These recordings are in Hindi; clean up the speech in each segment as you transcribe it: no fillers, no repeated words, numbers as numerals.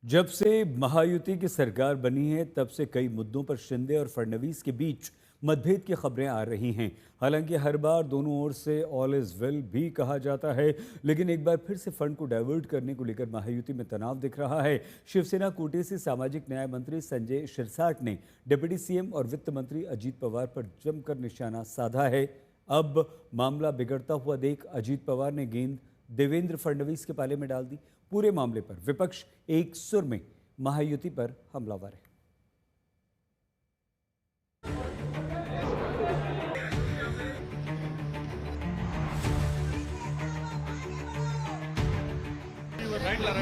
जब से महायुति की सरकार बनी है तब से कई मुद्दों पर शिंदे और फडणवीस के बीच मतभेद की खबरें आ रही हैं। हालांकि हर बार दोनों ओर से ऑल इज वेल भी कहा जाता है, लेकिन एक बार फिर से फंड को डाइवर्ट करने को लेकर महायुति में तनाव दिख रहा है। शिवसेना कोटे से सामाजिक न्याय मंत्री संजय शिरसाट ने डिप्टी सीएम और वित्त मंत्री अजीत पवार पर जमकर निशाना साधा है। अब मामला बिगड़ता हुआ देख अजीत पवार ने गेंद देवेंद्र फडणवीस के पाले में डाल दी। पूरे मामले पर विपक्ष एक सुर में महायुति पर हमलावर है।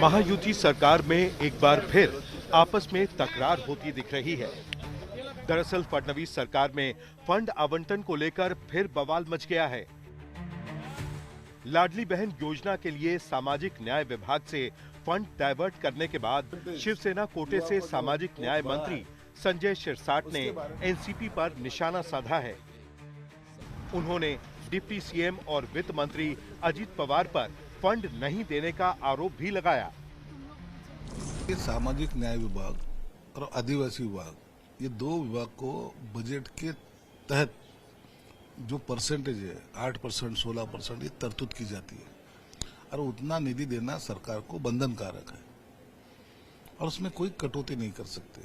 महायुति सरकार में एक बार फिर आपस में तकरार होती दिख रही है। दरअसल फडणवीस सरकार में फंड आवंटन को लेकर फिर बवाल मच गया है। लाडली बहन योजना के लिए सामाजिक न्याय विभाग से फंड डाइवर्ट करने के बाद शिवसेना कोटे से सामाजिक न्याय मंत्री संजय शिरसाट ने एनसीपी पर निशाना साधा है। उन्होंने डिप्टी सीएम और वित्त मंत्री अजीत पवार पर फंड नहीं देने का आरोप भी लगाया। सामाजिक न्याय विभाग और आदिवासी विभाग, ये दो विभाग को बजट के तहत जो परसेंटेज है 8%, 16% ये तरतूद की जाती है और उतना निधि देना सरकार को बंधनकारक है और उसमें कोई कटौती नहीं कर सकते।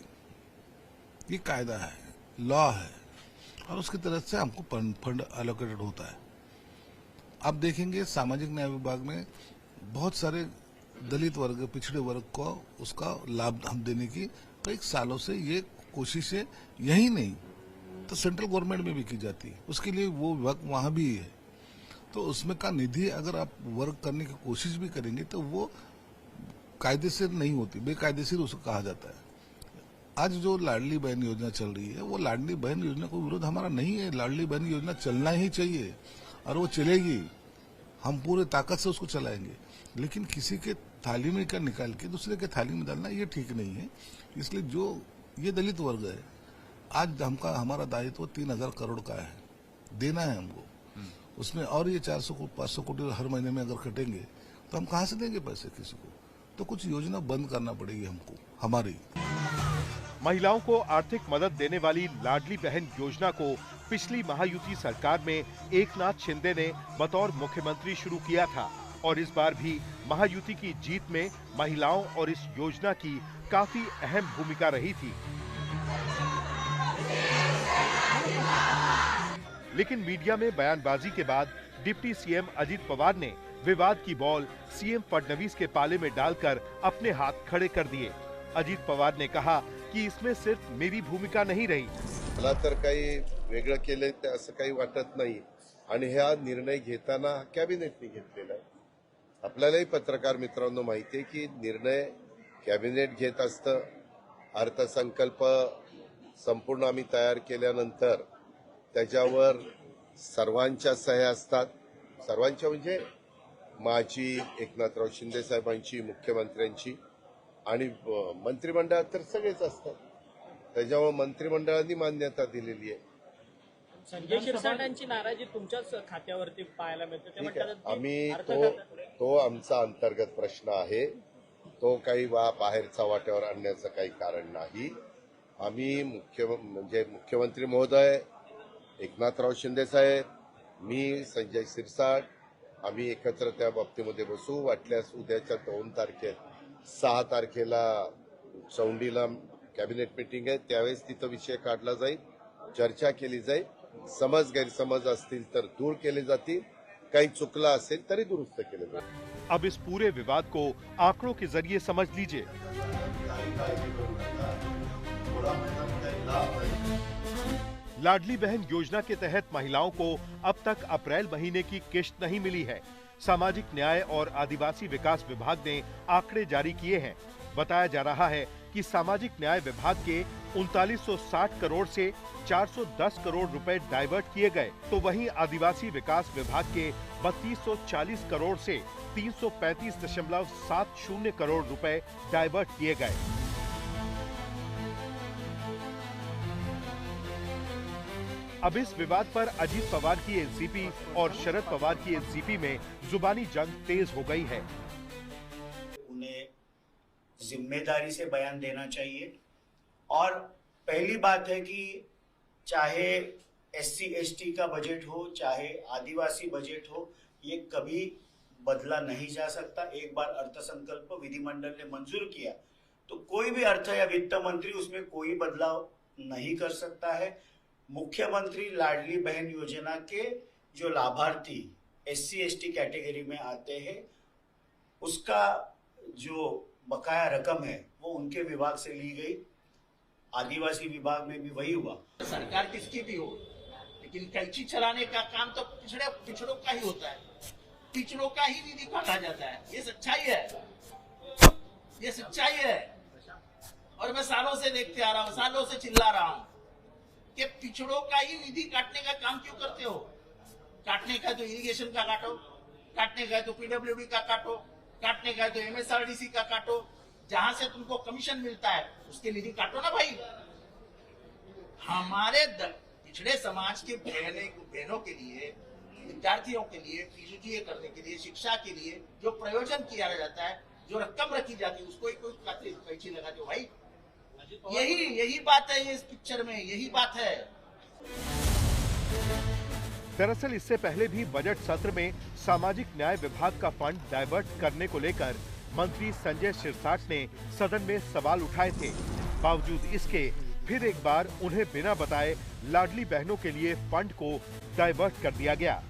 ये कायदा है, लॉ है और उसकी तरफ से हमको फंड एलोकेटेड होता है। आप देखेंगे सामाजिक न्याय विभाग में बहुत सारे दलित वर्ग, पिछड़े वर्ग को उसका लाभ हम देने की कई सालों से ये कोशिश है। यही नहीं तो सेंट्रल गवर्नमेंट में भी की जाती है, उसके लिए वो विभाग वहां भी है। तो उसमें का निधि अगर आप वर्क करने की कोशिश भी करेंगे तो वो कायदेसर नहीं होती, बेकायदेसर उसको कहा जाता है। आज जो लाडली बहन योजना चल रही है, वो लाडली बहन योजना को विरोध हमारा नहीं है। लाडली बहन योजना चलना ही चाहिए और वो चलेगी, हम पूरे ताकत से उसको चलाएंगे। लेकिन किसी के थाली में का निकाल के दूसरे के थाली में डालना ये ठीक नहीं है। इसलिए जो ये दलित वर्ग है, आज हमारा दायित्व 3000 करोड़ का है, देना है हमको। उसमें और ये 400-500 कोटी हर महीने में अगर कटेंगे तो हम कहाँ से देंगे पैसे किसी को? तो कुछ योजना बंद करना पड़ेगी हमको हमारी। महिलाओं को आर्थिक मदद देने वाली लाडली बहन योजना को पिछली महायुति सरकार में एकनाथ शिंदे ने बतौर मुख्यमंत्री शुरू किया था और इस बार भी महायुति की जीत में महिलाओं और इस योजना की काफी अहम भूमिका रही थी। लेकिन मीडिया में बयानबाजी के बाद डिप्टी सीएम अजीत पवार ने विवाद की बॉल सीएम फडणवीस के पाले में डालकर अपने हाथ खड़े कर दिए। अजीत पवार ने कहा कि इसमें सिर्फ मेरी भूमिका नहीं रही। मला तर काही वेगळं केलंय ते असं काही वाटत नाही आणि हा निर्णय घेताना कॅबिनेटने घेतलेला आहे। आपल्यालाही पत्रकार मित्रांनो माहिती आहे की निर्णय कॅबिनेट घेत असतं। अर्थसंकल्प संपूर्ण आम्ही तयार केल्यानंतर त्याच्यावर सर्वांच्या सह्या असतात। सर्वांच्या म्हणजे माझी, एकनाथराव शिंदे साहेबांची, मुख्यमंत्र्यांची आणि मंत्रिमंडळात तर सगळेच असतात। त्याच्यामुळे मंत्रिमंडळाने मान्यता दिलेली आहे। संजय शिरसाटांची नाराजी तुमच्याच खात्यावरती पाहायला मिळते, ते म्हणतात आम्ही तो आमचा अंतर्गत प्रश्न आहे, तो काही बाहेरचा वाट्यावर आणण्याचं काही कारण नाही। आम्ही मुख्यमंत्री महोदय, एकनाथराव शिंदे साहेब, मी, संजय शिरसाट, आम्ही एकत्र त्या बाबतीमध्ये बसू। वाटल्यास उद्याच्या 2 तारखेला 6 तारखेला चौंडीला कॅबिनेट मीटिंग आहे, त्यावेळेस तिथं विषय काढला जाईल, चर्चा केली जाईल। समज गैरसमज असतील तर दूर केले जातील, काही चुकला असेल तरी दुरुस्त केले जाईल। अब इस पूरे विवाद को आंकड़ों के जरिए समझ लीजिए। लाडली बहन योजना के तहत महिलाओं को अब तक अप्रैल महीने की किश्त नहीं मिली है। सामाजिक न्याय और आदिवासी विकास विभाग ने आंकड़े जारी किए हैं। बताया जा रहा है कि सामाजिक न्याय विभाग के 3960 करोड़ से 410 करोड़ रुपए डाइवर्ट किए गए, तो वहीं आदिवासी विकास विभाग के 3240 करोड़ से 335.70 करोड़ रुपए डाइवर्ट किए गए। अब इस विवाद पर अजीत पवार की एनसीपी और शरद पवार की एनसीपी में जुबानी जंग तेज हो गई है। उन्हें जिम्मेदारी से बयान देना चाहिए। और पहली बात है कि चाहे SC/ST का बजट हो, चाहे आदिवासी बजट हो, ये कभी बदला नहीं जा सकता। एक बार अर्थसंकल्प विधिमंडल ने मंजूर किया तो कोई भी अर्थ या वित्त मंत्री उसमें कोई बदलाव नहीं कर सकता है। मुख्यमंत्री लाडली बहन योजना के जो लाभार्थी SC/ST कैटेगरी में आते हैं, उसका जो बकाया रकम है वो उनके विभाग से ली गई, आदिवासी विभाग में भी वही हुआ। सरकार किसकी भी हो, लेकिन कैंची चलाने का काम तो पिछड़ों का ही होता है, पिछड़ों का ही निधि काटा जाता है। ये सच्चाई है, ये सच्चाई है। और मैं सालों से देखते आ रहा हूँ, सालों से चिल्ला रहा हूँ कि पिछड़ों का ही निधि काटने का काम क्यों करते हो? काटने का तो इरिगेशन का काटो, काटने का तो PWD का काटो, काटने का तो MSRDC का काटो, जहां से तुमको कमीशन मिलता है उसके निधि काटो ना भाई। हमारे पिछड़े समाज के बहनों के लिए, विद्यार्थियों के लिए, PGDA करने के लिए, शिक्षा के लिए जो प्रयोजन किया जाता है, जो रकम रखी जाती है, उसको ही कोई कैंची लगा दो भाई। यही बात है इस पिक्चर में, यही बात है। दरअसल इससे पहले भी बजट सत्र में सामाजिक न्याय विभाग का फंड डाइवर्ट करने को लेकर मंत्री संजय सिरसाट ने सदन में सवाल उठाए थे। बावजूद इसके फिर एक बार उन्हें बिना बताए लाडली बहनों के लिए फंड को डाइवर्ट कर दिया गया।